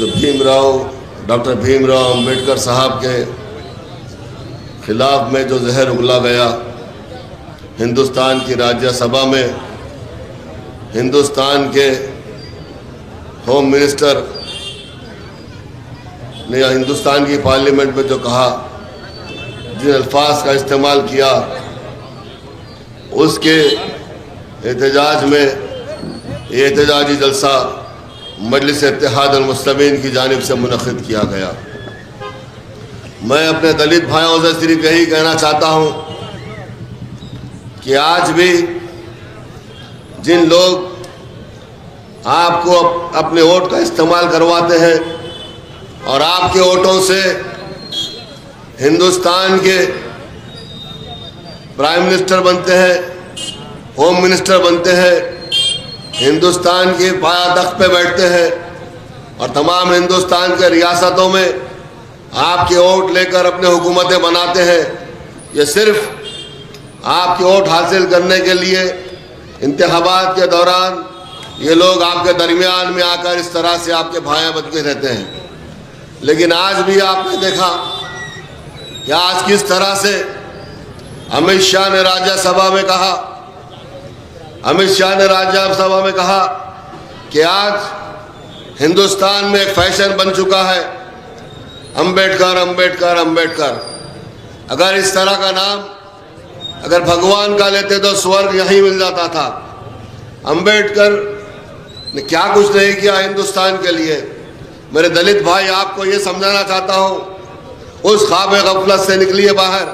जो डॉक्टर भीमराव अंबेडकर साहब के खिलाफ में जो जहर उगला गया, हिंदुस्तान की राज्यसभा में हिंदुस्तान के होम मिनिस्टर ने हिंदुस्तान की पार्लियामेंट में जो कहा, जिन अल्फाज का इस्तेमाल किया, उसके एहतजाज में ये एहतजाजी जलसा मजलिस इत्तेहाद अल मुस्लिमीन की जानिब से मुनक़िद किया गया। मैं अपने दलित भाइयों से सिर्फ यही कहना चाहता हूँ कि आज भी जिन लोग आपको अपने वोट का इस्तेमाल करवाते हैं और आपके वोटों से हिंदुस्तान के प्राइम मिनिस्टर बनते हैं, होम मिनिस्टर बनते हैं, हिंदुस्तान के पायातख्त पे बैठते हैं और तमाम हिंदुस्तान के रियासतों में आपके वोट लेकर अपने हुकूमतें बनाते हैं, ये सिर्फ आपके वोट हासिल करने के लिए इंतखाबात के दौरान ये लोग आपके दरमियान में आकर इस तरह से आपके भाई बनते रहते हैं। लेकिन आज भी आपने देखा कि आज किस तरह से अमित शाह ने राज्यसभा में कहा कि आज हिंदुस्तान में एक फैशन बन चुका है अंबेडकर अंबेडकर अंबेडकर। अगर इस तरह का नाम अगर भगवान का लेते तो स्वर्ग यहीं मिल जाता था। अंबेडकर ने क्या कुछ नहीं किया हिंदुस्तान के लिए। मेरे दलित भाई, आपको ये समझाना चाहता हूँ, उस ख्वाब गफलत से निकलिए बाहर।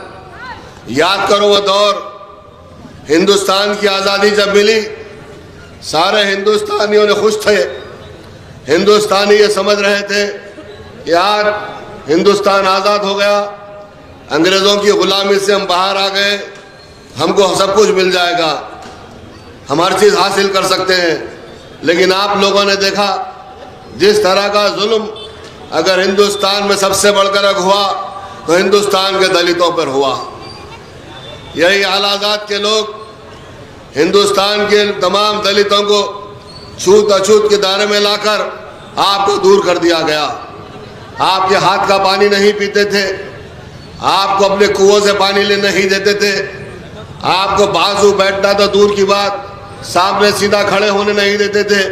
याद करो वो दौर, हिंदुस्तान की आज़ादी जब मिली, सारे हिंदुस्तानियों ने खुश थे। हिंदुस्तानी ये समझ रहे थे कि आज हिंदुस्तान आज़ाद हो गया, अंग्रेज़ों की ग़ुलामी से हम बाहर आ गए, हमको सब कुछ मिल जाएगा, हम हर चीज़ हासिल कर सकते हैं। लेकिन आप लोगों ने देखा जिस तरह का जुल्म अगर हिंदुस्तान में सबसे बढ़कर हुआ तो हिंदुस्तान के दलितों पर हुआ। यही आलाजात के लोग हिंदुस्तान के तमाम दलितों को छूत अछूत के दायरे में लाकर आपको दूर कर दिया गया। आपके हाथ का पानी नहीं पीते थे, आपको अपने कुओं से पानी ले नहीं देते थे, आपको बाजू बैठना तो दूर की बात, सामने सीधा खड़े होने नहीं देते थे।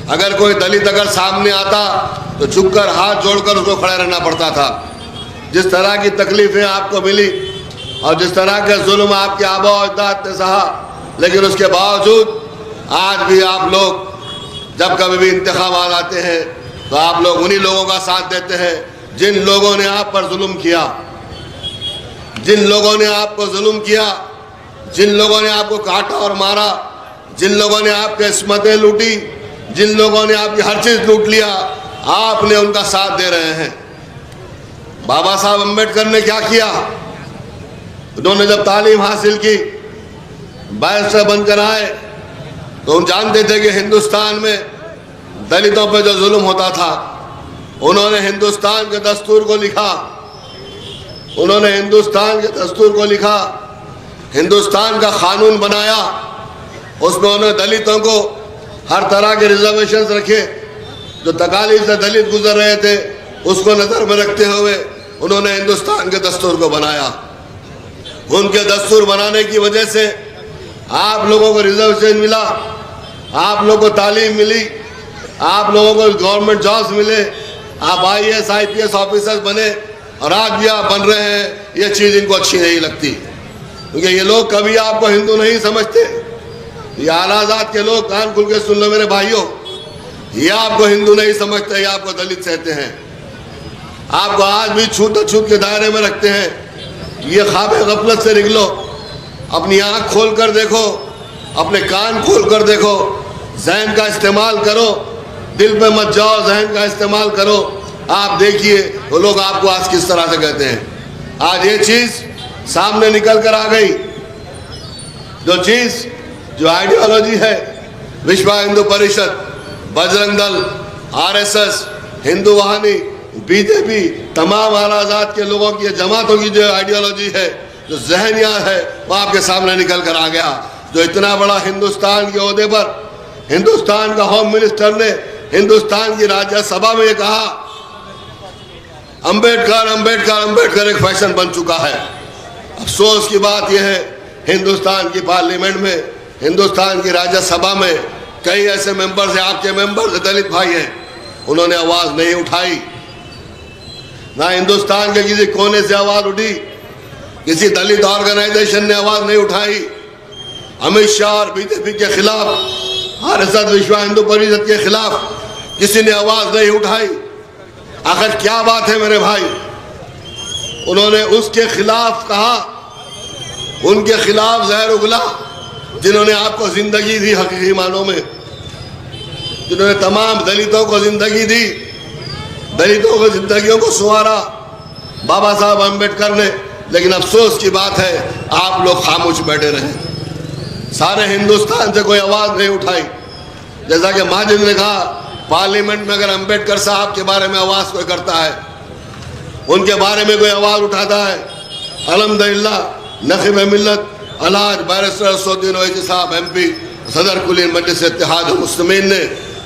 अगर कोई दलित अगर सामने आता तो झुककर हाथ जोड़कर उसको खड़े रहना पड़ता था। जिस तरह की तकलीफें आपको मिली और जिस तरह के जुल्म आपके आबा और अजदाद ने सहा, लेकिन उसके बावजूद आज भी आप लोग जब कभी भी इंतखाबात आते हैं तो आप लोग उन्हीं लोगों का साथ देते हैं जिन लोगों ने आप पर जुल्म किया, जिन लोगों ने आपको जुल्म किया, जिन लोगों ने आपको काटा और मारा, जिन लोगों ने आपके इस्मतें लूटी, जिन लोगों ने आपकी हर चीज़ लूट लिया, आपने उनका साथ दे रहे हैं। बाबा साहब अम्बेडकर ने क्या किया? उन्होंने जब तालीम हासिल की, बैरिस्टर बनकर आए, तो हम जानते थे कि हिंदुस्तान में दलितों पर जो जुल्म होता था। उन्होंने हिंदुस्तान के दस्तूर को लिखा, उन्होंने हिंदुस्तान के दस्तूर को लिखा, हिंदुस्तान का कानून बनाया। उसमें उन्होंने दलितों को हर तरह के रिजर्वेशंस रखे। जो तकालीफ से दलित गुजर रहे थे उसको नज़र में रखते हुए उन्होंने हिंदुस्तान के दस्तूर को बनाया। उनके दस्तूर बनाने की वजह से आप लोगों को रिजर्वेशन मिला, आप लोगों को तालीम मिली, आप लोगों को गवर्नमेंट जॉब्स मिले, आप IAS IPS ऑफिसर्स बने और आज भी आप बन रहे हैं। ये चीज़ इनको अच्छी नहीं लगती क्योंकि ये लोग कभी आपको हिंदू नहीं समझते। ये आलाजात के लोग, कान खुल के सुन लो मेरे भाइयों, ये आपको हिंदू नहीं समझते, ये आपको दलित कहते हैं। आपको आज भी छूत अछूत के दायरे में रखते हैं। ये ख्वाब गफलत से निकलो, अपनी आँख खोल कर देखो, अपने कान खोल कर देखो, जहन का इस्तेमाल करो, दिल पे मत जाओ, जहन का इस्तेमाल करो। आप देखिए वो लोग आपको आज किस तरह से कहते हैं। आज ये चीज़ सामने निकल कर आ गई। जो चीज़, जो आइडियोलॉजी है, विश्व हिंदू परिषद, बजरंग दल, RSS, हिंदू वाहिनी, BJP, तमाम आलाजात के लोगों की, जमातों की जो आइडियोलॉजी है, जो जहनियत है, वो आपके सामने निकल कर आ गया। जो इतना बड़ा हिंदुस्तान के ओहदे पर हिंदुस्तान का होम मिनिस्टर ने हिंदुस्तान की राज्यसभा में ये कहा अंबेडकर अंबेडकर अंबेडकर एक फैशन बन चुका है। अफसोस की बात यह है, हिंदुस्तान की पार्लियामेंट में, हिंदुस्तान की राज्यसभा में कई ऐसे मेंबर्स हैं, आपके मेंबर्स दलित भाई हैं, उन्होंने आवाज नहीं उठाई। ना हिंदुस्तान के किसी कोने से आवाज उठी, किसी दलित ऑर्गेनाइजेशन ने आवाज नहीं उठाई। अमित शाह और बीजेपी के खिलाफ, आरएसएस विश्व हिंदू परिषद के खिलाफ किसी ने आवाज नहीं उठाई। आखिर क्या बात है मेरे भाई? उन्होंने उसके खिलाफ कहा, उनके खिलाफ जहर उगला जिन्होंने आपको जिंदगी दी, हकीकी मानों में जिन्होंने तमाम दलितों को जिंदगी दी, दलितों को जिंदगियों को संवारा, बाबा साहब अम्बेडकर ने। लेकिन अफसोस की बात है, आप लोग खामोश बैठे रहे, सारे हिंदुस्तान से कोई आवाज नहीं उठाई। जैसा कि माजिद ने कहा, पार्लियामेंट में अगर अम्बेडकर साहब के बारे में आवाज कोई करता है, उनके बारे में कोई आवाज उठाता है, अल्हम्दुलिल्लाह नखीब मिल्लत अलाज बैरिस्टर असदुद्दीन ओवैसी साहब MP सदर कुलीन मजलिस इत्तेहाद मुस्लिमीन ने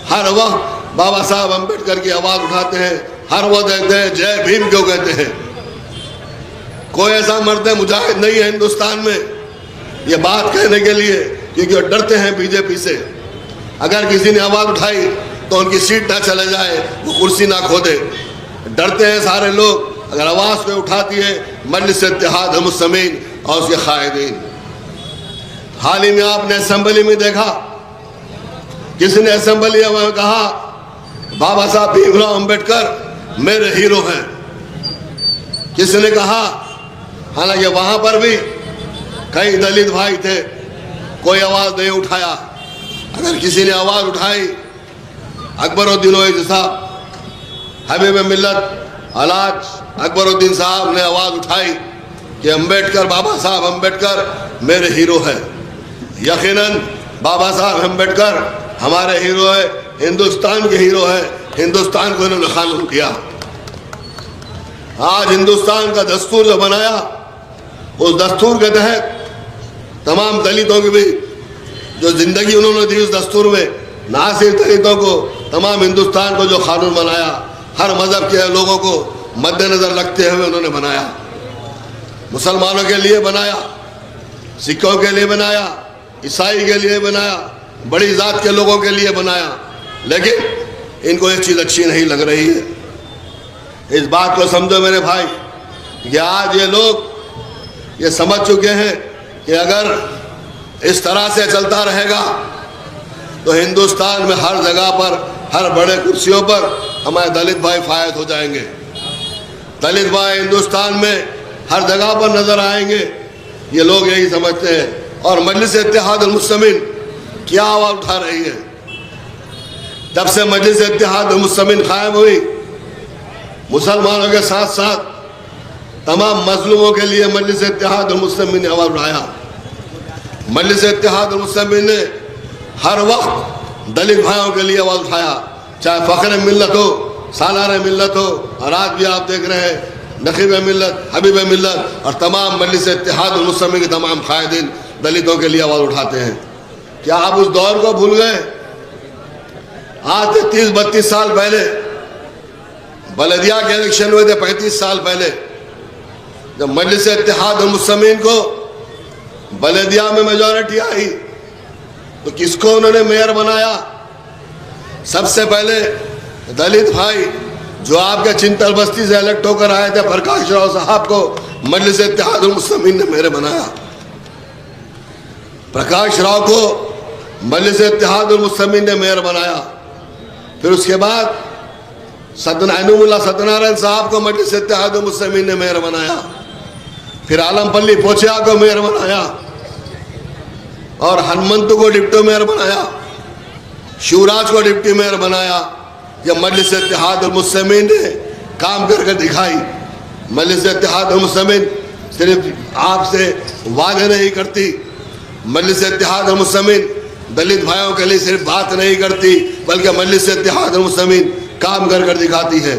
हर वक्त बाबा साहब अम्बेडकर की आवाज उठाते हैं, हर वक्त कहते हैं जय भीम क्यों कहते हैं। कोई ऐसा मर्द मुजाहिद नहीं है हिंदुस्तान में ये बात कहने के लिए, क्योंकि वो डरते हैं बीजेपी से। अगर किसी ने आवाज उठाई तो उनकी सीट ना चले जाए, वो कुर्सी ना खो दे, डरते हैं सारे लोग। अगर आवाज पे उठाती है मजलिस इत्तेहाद मुस्लिमीन और उसके कायदीन। हाल ही में आपने असेंबली में देखा, किसने असेंबली में कहा बाबा साहब भीमराव अंबेडकर मेरे हीरो हैं, किसने कहा? हालांकि वहां पर भी कई दलित भाई थे, कोई आवाज नहीं उठाया। अगर किसी ने आवाज उठाई, अकबरुद्दीन ओवैसी साहब, हबीब मिल्लत अलाज अकबरुद्दीन साहब ने आवाज उठाई कि अंबेडकर, बाबा साहब अंबेडकर मेरे हीरो है। यकीनन बाबा साहब अंबेडकर हमारे हीरो है, हिंदुस्तान के हीरो है। हिंदुस्तान को इन्होंने कानून किया। आज हिंदुस्तान का दस्तूर जो बनाया, उस दस्तूर के तहत तमाम दलितों की भी जो जिंदगी उन्होंने दी, उस दस्तूर में ना सिर्फ दलितों को, तमाम हिंदुस्तान को जो कानून बनाया, हर मजहब के लोगों को मद्देनजर रखते हुए उन्होंने बनाया। मुसलमानों के लिए बनाया, सिखों के लिए बनाया, ईसाई के लिए बनाया, बड़ी जात के लोगों के लिए बनाया। लेकिन इनको एक चीज़ अच्छी नहीं लग रही है। इस बात को समझो मेरे भाई कि आज ये लोग ये समझ चुके हैं कि अगर इस तरह से चलता रहेगा तो हिंदुस्तान में हर जगह पर, हर बड़े कुर्सियों पर हमारे दलित भाई फायद हो जाएंगे। दलित भाई हिंदुस्तान में हर जगह पर नजर आएंगे, ये लोग यही समझते हैं। और मजलिस इत्तेहाद मुस्लिमीन क्या आवाज उठा रही है? जब से मजलिस इत्तेहाद मुस्लिमीन कायम हुई, मुसलमानों के साथ साथ तमाम मजलूमों के लिए मजलिस इत्तेहाद मुस्लिमीन ने आवाज उठाया। मजलिस इत्तेहाद मुस्लिमीन ने हर वक्त दलित भाइयों के लिए आवाज उठाया, चाहे फख्र मिल्लत हो, सालार मिल्लत हो, और आज भी आप देख रहे हैं नखीब मिल्लत, हबीब मिल्लत और तमाम मजलिस इत्तेहाद मुस्लिमीन के तमाम कायदीन दलितों के लिए आवाज उठाते हैं। क्या आप उस दौर को भूल गए? आज से 30-32 साल पहले बलदिया के इलेक्शन हुए थे, 35 साल पहले, जब मजलिस इत्तेहाद मुस्लिमीन को बलदिया में मेजॉरिटी आई तो किसको उन्होंने मेयर बनाया? सबसे पहले दलित भाई जो आपके चिंतल बस्ती से इलेक्ट होकर आए थे, प्रकाश राव साहब को मजलिस इत्तेहाद मुस्लिमीन ने मेयर बनाया। प्रकाश राव को मजलिस इत्तेहाद मुस्लिमीन ने मेयर बनाया। फिर उसके बाद सत्यनारायण सत्यनारायण साहब को मजलिस इत्तेहाद मुस्लिमीन ने मेयर बनाया। फिर आलमपल्ली पोचिया को मेयर बनाया और हनुमंतु को डिप्टी मेयर बनाया, शिवराज को डिप्टी मेयर बनाया। जब मजलिस इत्तेहाद मुस्लिमीन ने काम करके दिखाई। मजलिस इत्तेहाद मुस्लिमीन सिर्फ आपसे वादे नहीं करती, मजलिस इत्तेहाद मुस्लिमीन दलित भाइयों के लिए सिर्फ बात नहीं करती, बल्कि मजलिस इत्तेहाद मुस्लिमीन काम कर दिखाती है।